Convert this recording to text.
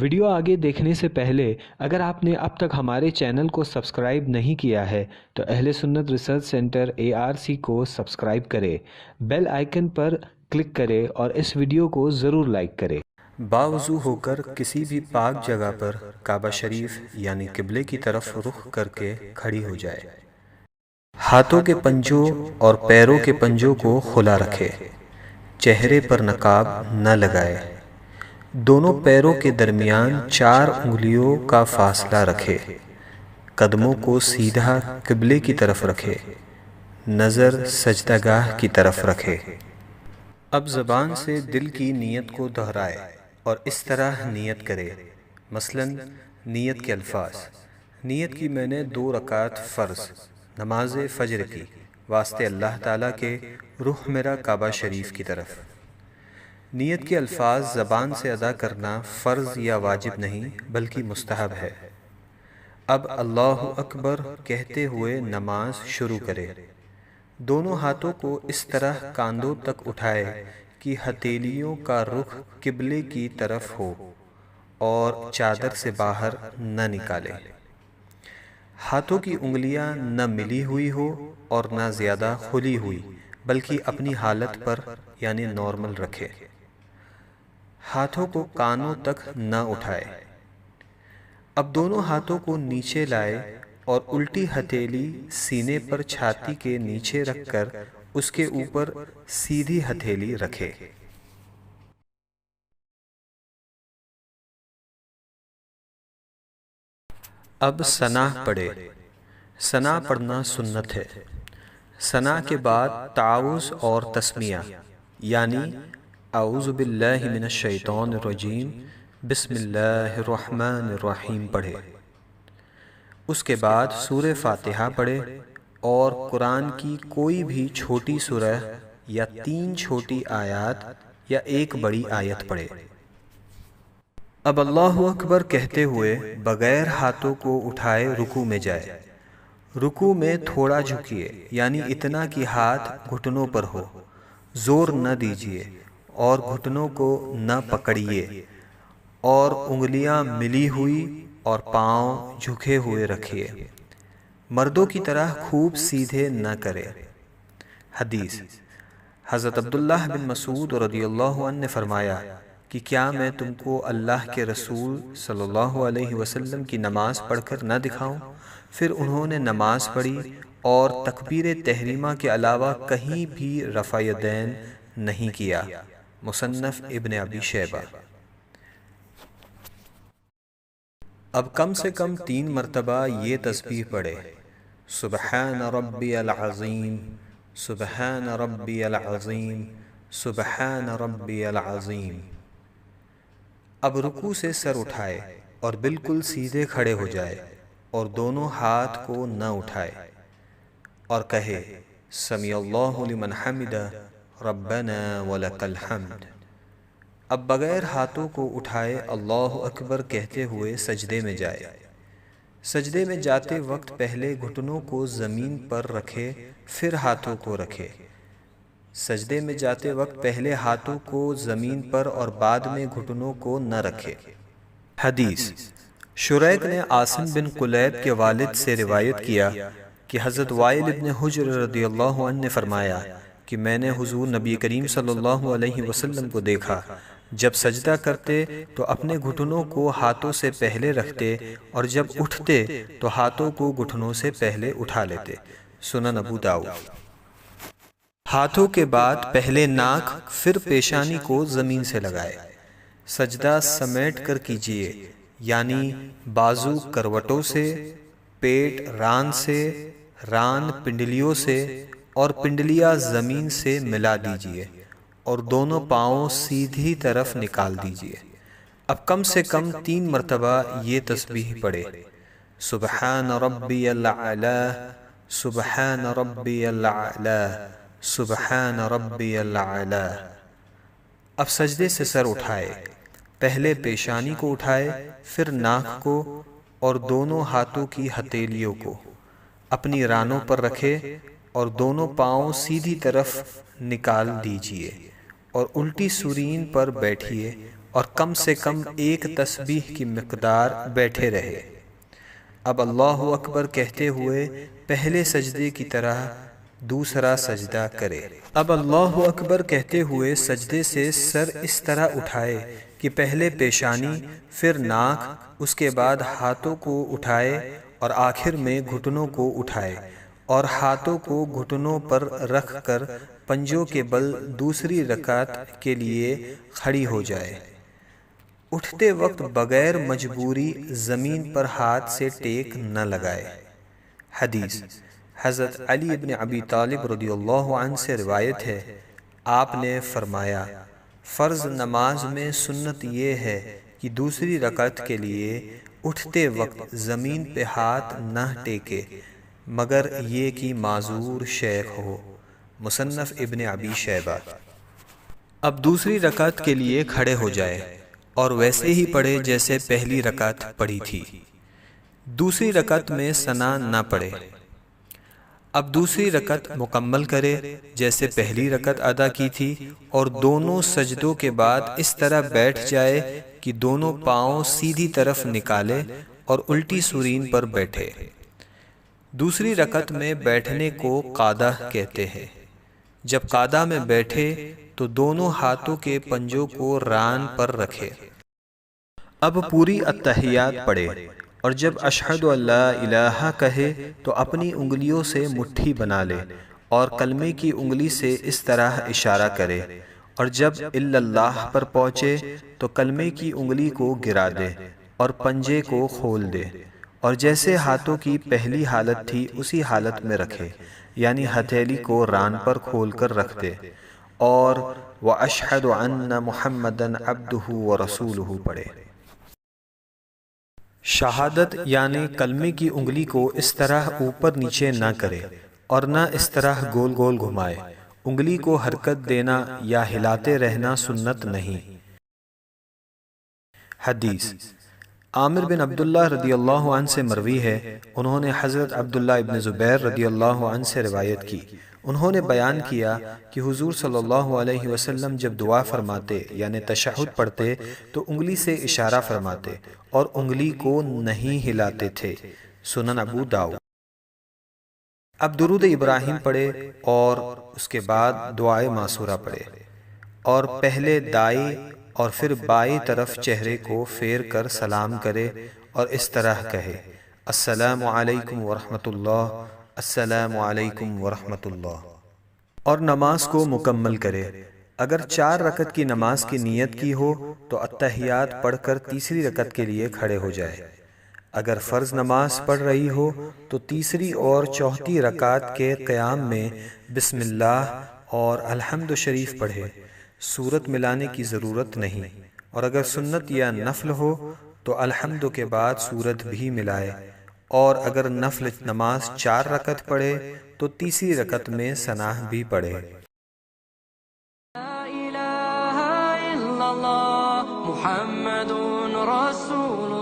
Video آگے دیکھنے سے پہلے اگر آپ نے اب تک ہمارے چینل کو سبسکرائب نہیں کیا ہے تو اہل سنت ریسرچ سینٹر ARC کو سبسکرائب کرے، بیل آئیکن پر کلک کرے اور اس ویڈیو کو ضرور لائک کرے۔ باوضو ہو کر کسی بھی پاک جگہ پر کعبہ شریف یعنی قبلے کی طرف رخ کر کے کھڑی ہو جائے۔ ہاتھوں کے پنجوں اور پیروں کے پنجوں کو کھلا رکھے، چہرے پر نقاب نہ لگائے، دونوں پیروں کے درمیان 4 انگلیوں کا فاصلہ رکھے، قدموں کو سیدھا قبلے کی طرف رکھے، نظر سجدہ گاہ کی طرف رکھے۔ اب زبان سے دل کی نیت کو دہرائے اور اس طرح نیت کرے، مثلا نیت کے الفاظ: نیت کی میں نے 2 رکعت فرض نماز فجر کی واسطے اللہ تعالیٰ کے، رخ میرا کعبہ شریف کی طرف۔ نیت کے الفاظ زبان سے ادا کرنا فرض یا واجب نہیں بلکہ مستحب ہے۔ اب اللہ اکبر کہتے ہوئے نماز شروع کرے، دونوں ہاتھوں کو اس طرح کاندھوں تک اٹھائے کہ ہتھیلیوں کا رخ قبلے کی طرف ہو اور چادر سے باہر نہ نکالے۔ ہاتھوں کی انگلیاں نہ ملی ہوئی ہو اور نہ زیادہ کھلی ہوئی بلکہ اپنی حالت پر یعنی نارمل رکھے۔ ہاتھوں کو کانوں تک نہ اٹھائے۔ اب دونوں ہاتھوں کو نیچے لائے اور الٹی ہتھیلی سینے پر چھاتی کے نیچے رکھ کر اس کے اوپر سیدھی ہتھیلی رکھے۔ اب ثنا پڑھے۔ ثنا پڑھنا سنت ہے۔ ثنا کے بعد تعوذ اور تسمیہ یعنی اعوذ باللہ من الشیطان الرجیم بسم اللہ الرحمن الرحیم پڑھے۔ اس کے بعد سورہ فاتحہ پڑھے اور قرآن کی کوئی بھی چھوٹی سورہ یا 3 چھوٹی آیات یا 1 بڑی آیت پڑھے۔ اب اللہ اکبر کہتے ہوئے بغیر ہاتھوں کو اٹھائے رکوع میں جائے۔ رکوع میں تھوڑا جھکیے یعنی اتنا کہ ہاتھ گھٹنوں پر ہو، زور نہ دیجیے اور گھٹنوں کو نہ پکڑیے، اور انگلیاں ملی ہوئی اور پاؤں جھکے ہوئے رکھیے، مردوں کی طرح خوب سیدھے نہ کرے۔ حدیث: حضرت عبداللہ بن مسعود رضی اللہ عنہ نے فرمایا کہ کیا میں تم کو اللہ کے رسول صلی اللہ علیہ وسلم کی نماز پڑھ کر نہ دکھاؤں؟ پھر انہوں نے نماز پڑھی اور تکبیر تحریمہ کے علاوہ کہیں بھی رفع یدین نہیں کیا۔ مصنف ابن ابی شیبہ۔ اب کم سے کم 3 مرتبہ یہ تسبیح پڑھے: سبحان ربی العظیم، سبحان ربی العظیم، سبحان ربی العظیم۔ اب رکوع سے سر اٹھائے اور بالکل سیدھے کھڑے ہو جائے اور دونوں ہاتھ کو نہ اٹھائے اور کہے سمیع اللہ لمن حمدہ ربنا ولک الحمد۔ اب بغیر ہاتھوں کو اٹھائے اللہ اکبر کہتے ہوئے سجدے میں جائے۔ سجدے میں جاتے وقت پہلے گھٹنوں کو زمین پر رکھے پھر ہاتھوں کو رکھے۔ سجدے میں جاتے وقت پہلے ہاتھوں کو زمین پر اور بعد میں گھٹنوں کو نہ رکھے۔ حدیث: شریک نے عاصم بن قلیب کے والد سے روایت کیا کہ حضرت وائل ابن حجر رضی اللہ عنہ نے فرمایا کہ میں نے حضور نبی کریم صلی اللہ علیہ وسلم کو دیکھا، جب سجدہ کرتے تو اپنے گھٹنوں کو ہاتھوں سے پہلے رکھتے اور جب اٹھتے تو ہاتھوں کو گھٹنوں سے پہلے اٹھا لیتے۔ سنن ابو داؤد۔ ہاتھوں کے بعد پہلے ناک پھر پیشانی کو زمین سے لگائے۔ سجدہ سمیٹ کر کیجیے یعنی بازو کروٹوں سے، پیٹ ران سے، ران پنڈلیوں سے اور پنڈلیاں زمین سے ملا دیجیے اور دونوں پاؤں سیدھی طرف نکال دیجیے۔ اب کم سے کم 3 مرتبہ یہ تسبیح پڑھے: سبحان ربی الاعلی، سبحان ربی الاعلی، سبحان ربی الاعلی۔ اب سجدے سے سر اٹھائے، پہلے پیشانی کو اٹھائے پھر ناک کو اور دونوں ہاتھوں کی ہتھیلیوں کو اپنی رانوں پر رکھے اور دونوں پاؤں سیدھی طرف نکال دیجیے اور الٹی سورین پر بیٹھیے اور کم سے کم ایک تسبیح کی مقدار بیٹھے رہے۔ اب اللہ اکبر کہتے ہوئے پہلے سجدے کی طرح دوسرا سجدہ کرے۔ اب اللہ اکبر کہتے ہوئے سجدے سے سر اس طرح اٹھائے کہ پہلے پیشانی، پھر ناک، اس کے بعد ہاتھوں کو اٹھائے اور آخر میں گھٹنوں کو اٹھائے، اور ہاتھوں کو گھٹنوں پر رکھ کر پنجوں کے بل دوسری رکعت کے لیے کھڑی ہو جائے۔ اٹھتے وقت بغیر مجبوری زمین پر ہاتھ سے ٹیک نہ لگائے۔ حدیث حضرت علی ابن ابی طالب رضی اللہ عنہ سے روایت ہے، آپ نے فرمایا، فرض نماز میں سنت یہ ہے کہ دوسری رکعت کے لیے اٹھتے وقت زمین پہ ہاتھ نہ ٹیکے مگر یہ کہ معذور شیخ ہو۔ مصنف ابن ابی شیبہ۔ اب دوسری رکعت کے لیے کھڑے ہو جائے اور ویسے ہی پڑھے جیسے پہلی رکعت پڑھی تھی۔ دوسری رکعت میں ثنا نہ پڑھے۔ اب دوسری رکعت مکمل کرے جیسے پہلی رکعت ادا کی تھی، اور دونوں سجدوں کے بعد اس طرح بیٹھ جائے کہ دونوں پاؤں سیدھی طرف نکالے اور الٹی سورین پر بیٹھے۔ دوسری رکعت میں بیٹھنے کو قعدہ کہتے ہیں۔ جب قعدہ میں بیٹھے تو دونوں ہاتھوں کے پنجوں کو ران پر رکھے۔ اب پوری التحیات پڑھے، اور جب اشہد ان لا الہ کہے تو اپنی انگلیوں سے مٹھی بنا لے اور کلمے کی انگلی سے اس طرح اشارہ کرے، اور جب الا اللہ پر پہنچے تو کلمے کی انگلی کو گرا دے اور پنجے کو کھول دے، اور جیسے ہاتھوں کی پہلی حالت تھی اسی حالت میں رکھے، یعنی ہتھیلی کو ران پر کھول کر رکھ دے، اور وَأَشْهَدُ أَنَّ مُحَمَّدًا عَبْدُهُ وَرَسُولُهُ پڑھے۔ شہادت یعنی کلمے کی انگلی کو اس طرح اوپر نیچے نہ کرے اور نہ اس طرح گول گول گھمائے۔ انگلی کو حرکت دینا یا ہلاتے رہنا سنت نہیں۔ حدیث عامر بن عبداللہ رضی اللہ عنہ سے مروی ہے، انہوں نے حضرت عبداللہ ابن زبیر رضی اللہ عنہ سے روایت کی، انہوں نے بیان کیا کہ حضور صلی اللہ علیہ وسلم جب دعا فرماتے یعنی تشہد پڑھتے تو انگلی سے اشارہ فرماتے اور انگلی کو نہیں ہلاتے تھے۔ سنن ابو داؤد۔ اب درود ابراہیم پڑھے اور اس کے بعد دعائے معصورہ پڑھے، اور پہلے دائیں اور پھر بائیں طرف چہرے کو پھیر کر سلام کرے اور اس طرح کہے، السلام علیکم ورحمۃ اللہ، السلام علیکم ورحمۃ اللہ، اور نماز کو مکمل کرے۔ اگر 4 رکعت کی نماز کی نیت کی ہو تو التحیات پڑھ کر تیسری رکعت کے لیے کھڑے ہو جائے۔ اگر فرض نماز پڑھ رہی ہو تو تیسری اور چوتھی رکعت کے قیام میں بسم اللہ اور الحمد شریف پڑھے، سورت ملانے کی ضرورت نہیں، اور اگر سنت یا نفل ہو تو الحمد کے بعد سورت بھی ملائے، اور اگر نفل نماز 4 رکعت پڑھے تو تیسری رکعت میں ثنا بھی پڑھے۔ لا الہ الا اللہ محمد رسول